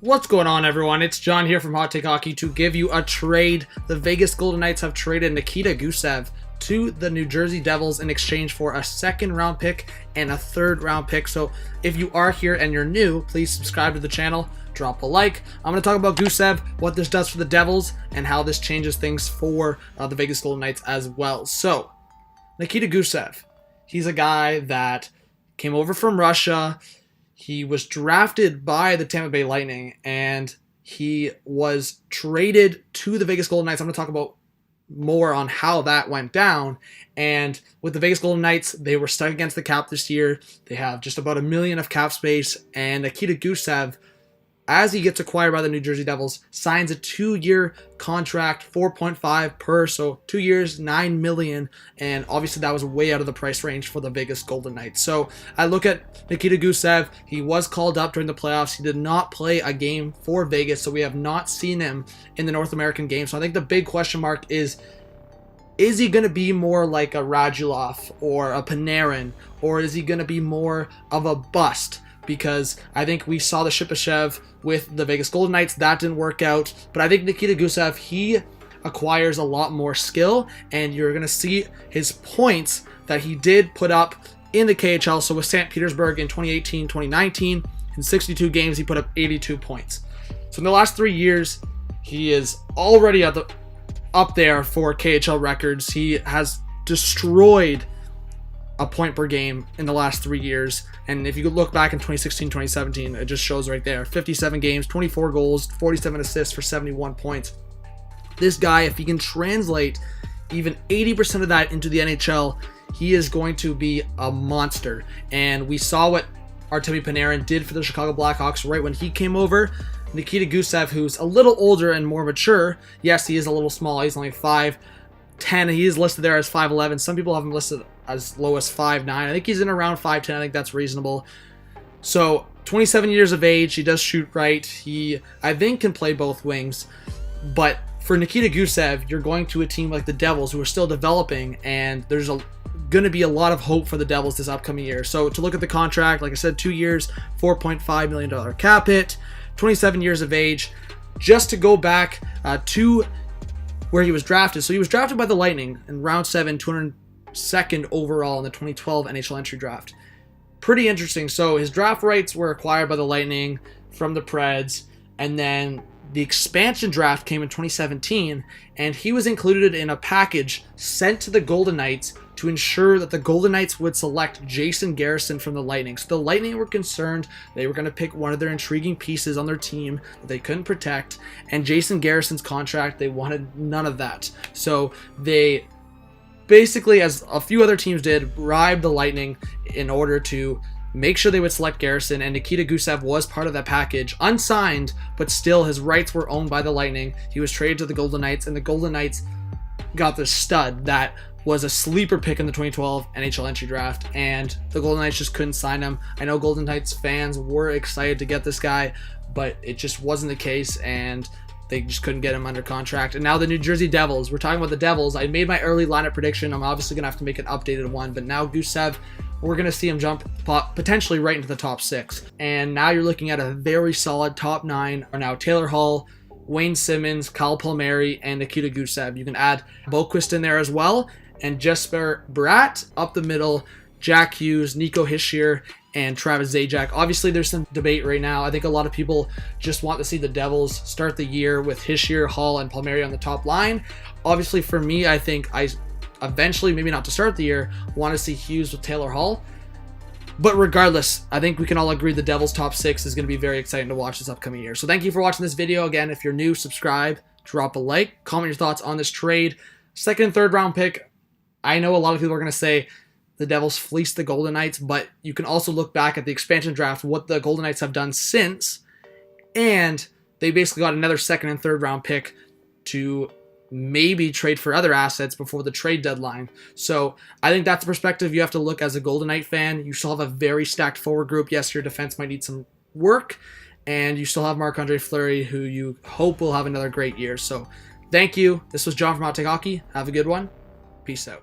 What's going on, everyone? It's John here from Hot Take Hockey to give you a trade. The Vegas Golden Knights have traded Nikita Gusev to the New Jersey Devils in exchange for a second-round pick and a third-round pick. So if you are here and you're new, please subscribe to the channel, drop a like. I'm going to talk about Gusev, what this does for the Devils, and how this changes things for the Vegas Golden Knights as well. So, Nikita Gusev, he's a guy that came over from Russia. He was drafted by the Tampa Bay Lightning, and he was traded to the Vegas Golden Knights. I'm going to talk about more on how that went down. And with the Vegas Golden Knights, they were stuck against the cap this year. They have just about $1 million of cap space, and Nikita Gusev, as he gets acquired by the New Jersey Devils, signs a 2-year contract, 4.5 per, so 2 years, $9 million, and obviously that was way out of the price range for the Vegas Golden Knights. So I look at Nikita Gusev. He was called up during the playoffs. He did not play a game for Vegas, so we have not seen him in the North American game. So I think the big question mark is he going to be more like a Radulov or a Panarin, or is he going to be more of a bust? Because I think we saw the Shipachyov with the Vegas Golden Knights. That didn't work out. But I think Nikita Gusev, he acquires a lot more skill, and you're going to see his points that he did put up in the KHL. So with St. Petersburg in 2018, 2019, in 62 games, he put up 82 points. So in the last 3 years, he is already up there for KHL records. He has destroyed a point per game in the last 3 years. And if you look back in 2016, 2017, it just shows right there. 57 games, 24 goals, 47 assists for 71 points. This guy, if he can translate even 80% of that into the NHL, he is going to be a monster. And we saw what Artemi Panarin did for the Chicago Blackhawks right when he came over. Nikita Gusev, who's a little older and more mature. Yes, he is a little small. He's only 5'10". He is listed there as 5'11". Some people have him listed as low as 5'9". I think he's in around 5'10". I think that's reasonable. So 27 years of age. He does shoot right. He, I think, can play both wings. But for Nikita Gusev, you're going to a team like the Devils, who are still developing, and there's going to be a lot of hope for the Devils this upcoming year. So to look at the contract, like I said, 2 years, $4.5 million cap hit, 27 years of age. Just to go back to where he was drafted. So he was drafted by the Lightning in round 7, 202nd overall in the 2012 NHL entry draft. Pretty interesting. So his draft rights were acquired by the Lightning from the Preds, and then the expansion draft came in 2017, and he was included in a package sent to the Golden Knights to ensure that the Golden Knights would select Jason Garrison from the Lightning. So the Lightning were concerned they were going to pick one of their intriguing pieces on their team that they couldn't protect, and Jason Garrison's contract, they wanted none of that. So they basically, as a few other teams did, bribed the Lightning in order to make sure they would select Garrison, and Nikita Gusev was part of that package, unsigned, but still his rights were owned by the Lightning. He was traded to the Golden Knights, and the Golden Knights got the stud that was a sleeper pick in the 2012 NHL entry draft, and the Golden Knights just couldn't sign him. I know Golden Knights fans were excited to get this guy, but it just wasn't the case, and they just couldn't get him under contract. And now the New Jersey Devils. We're talking about the Devils. I made my early lineup prediction. I'm obviously going to have to make an updated one, but now Gusev, we're going to see him jump potentially right into the top 6. And now you're looking at a very solid top 9 are now Taylor Hall, Wayne Simmons, Kyle Palmieri, and Nikita Gusev. You can add Boquist in there as well, and Jesper Bratt up the middle, Jack Hughes, Nico Hischier, and Travis Zajac. Obviously, there's some debate right now. I think a lot of people just want to see the Devils start the year with Hischier, Hall, and Palmieri on the top line. Obviously, for me, I think I eventually, maybe not to start the year, want to see Hughes with Taylor Hall. But regardless, I think we can all agree the Devils top 6 is going to be very exciting to watch this upcoming year. So thank you for watching this video. Again, if you're new, subscribe, drop a like, comment your thoughts on this trade. Second and third round pick. I know a lot of people are going to say the Devils fleeced the Golden Knights, but you can also look back at the expansion draft, what the Golden Knights have done since, and they basically got another second and third round pick to maybe trade for other assets before the trade deadline. So I think that's the perspective you have to look as a Golden Knight fan. You still have a very stacked forward group. Yes, your defense might need some work, and you still have Marc-Andre Fleury, who you hope will have another great year. So thank you. This was John from Hot Take Hockey. Have a good one. Peace out.